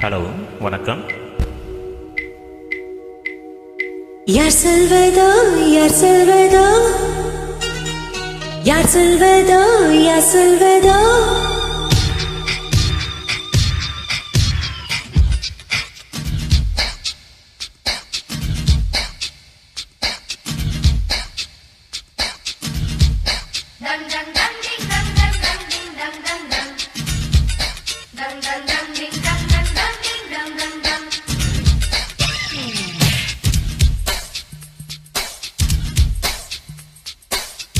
Hello, வணக்கம். யார் சொல்வதோ யார் சொல்வதோ யார் சொல்வதோ யார் சொல்வதோ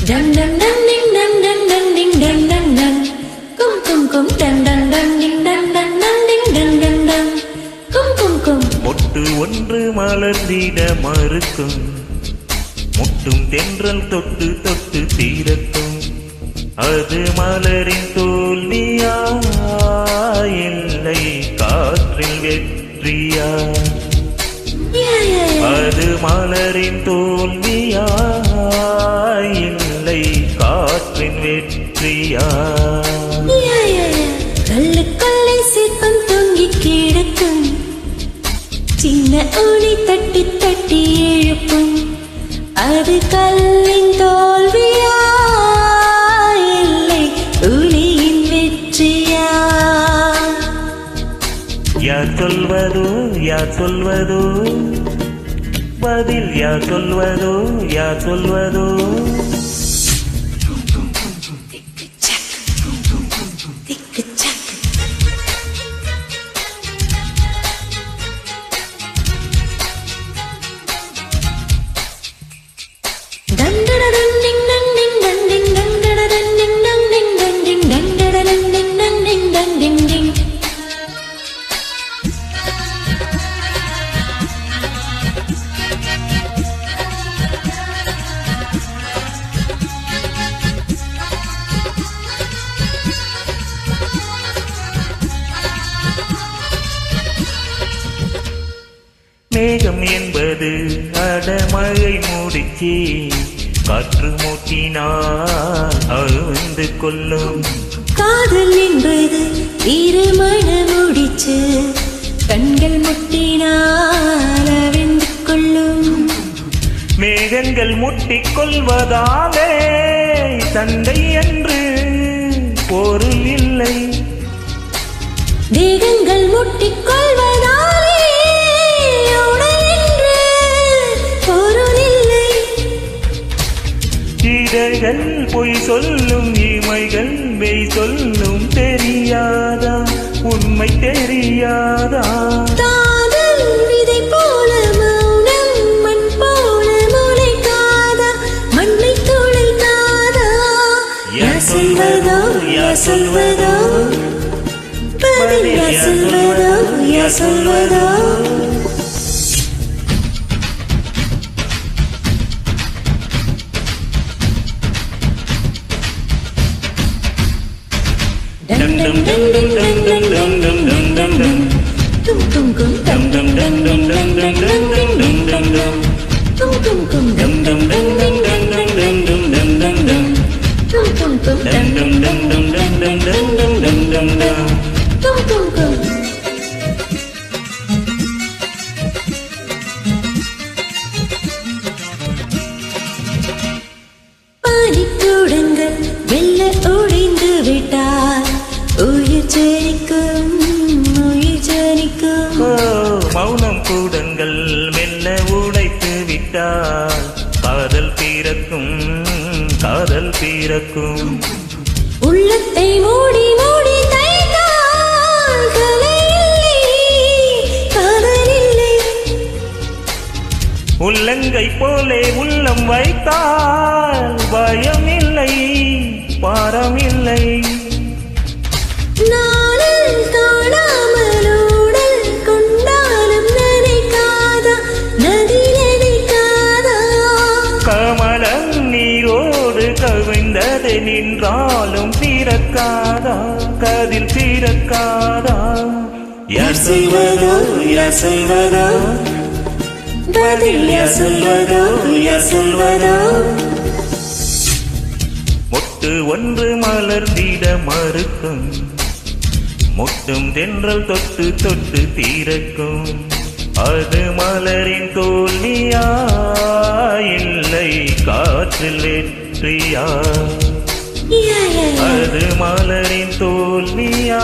dang dang dang ding dang dang dang ding dang dang dang kum kum kum dang dang dang ding dang dang dang ding dang dang dang kum kum kum மொட்டு ஒன்று மலர்ந்திட மறுக்கும், முட்டும் தென்றல் தொட்டு தொட்டு தீரக்கும். அது மலரின் தோல்வியா இல்லை காற்றில் வெற்றியா? அது மலரின் தோல்வியா இல்லை காற்றின் வெற்றியா? கல்லுக்குள்ளே சிற்பம் தொங்கி கிடக்கும், சின்ன ஒளி தட்டி தட்டி எழுப்பும். அது கல்லின் தோல்வியா இல்லை ஒளியின் வெற்றியா? யார் சொல்வதோ யார் சொல்வதோ, பதில் யார் சொல்வதோ யார் சொல்வதோ? மேகம் என்பது அடமழை மூடிச்சி, காற்று மூட்டினால் அழுந்து கொள்ளும். காதல் என்பது இருமண முடிச்சு, கண்கள் முட்டினால் அவிழ்ந்து கொள்ளும். மேகங்கள் முட்டிக் கொள்வதாலே சண்டை என்று பொருள் இல்லை. தேகங்கள் முட்டிக் கொள்வதாலே உடல் என்று பொருள் இல்லை. இதழ்கள் பொய் சொல்லும், இமைகள் மெய் சொல்லும். தெரியாதா உண்மை தெரியாதா? காதல் விதை போல மௌனம் மண் போல முளைக்காதா, மண்ணை துளைக்காதா? யார் சொல்வதோ யார் சொல்வதோ, பதில் யார் சொல்வதோ யார் சொல்வதோ? Dum dum dum dum dum dum dum dum dum dum dum kum kum kum dum dum dum dum dum dum dum dum dum dum kum kum kum dum dum dum dum dum dum dum dum dum dum kum kum kum dum dum dum dum dum dum dum dum dum dum kum kum kum. பாடிக்கூடங்கள் வெள்ள ஒழிந்து விட்டார், உயிர் ஜனிக்கும் உயிர் ஜனிக்கும். மௌனம் கூடங்கள் மெல்ல உடைத்து விட்டால் காதல் பிறக்கும் காதல் பிறக்கும். உள்ளத்தை மூடி மூடி தைத்தால் கலை இல்லை காதல் இல்லை. உள்ளங்கை போலே உள்ளம் வைத்தால் பயம் இல்லை பாரம் இல்லை. நாளில் காணாமல் ஊடல் கொண்டாலும் நினைக்காதா, நதி நினைக்காதா? கமலம் நீரோடு கவிழ்ந்தது நின்றாலும் பிறக்காதா, கதில் பிறக்காதா? யார் சொல்வதோ யார் சொல்வதோ, பதில் யார் சொல்வதோ யார் சொல்வதோ? மொட்டு ஒன்று மலர்ந்திட மறுக்கும், முட்டும் தென்றல் தொட்டு தொட்டு தீரக்கும் அது மலரின் தோல்வியா இல்லை காற்றில் வெற்றியா அது மலரின் தோல்வியா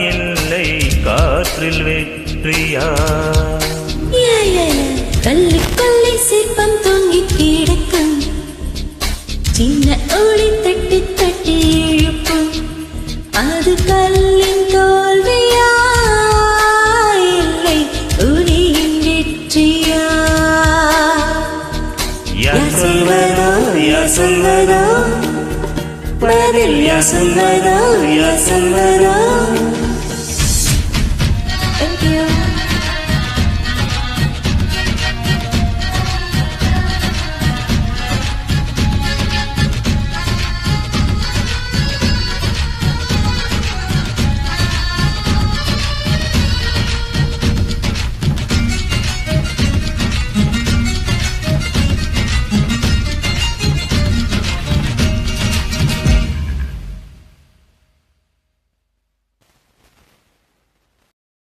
இல்லை காற்றில் வெற்றியா கல்லுக்குள்ளே சிற்பம் தொங்கி கிடக்கும் சின்ன ஒளி தட்டி தட்டி இழுப்பும் அது கல்லின் தோல்வியா இல்லை ஒளியின் வெற்றியா யார் சொல்வதோ யார் சொல்வதோ பதில் யார் சொல்வதோ யார் சொல்வதோ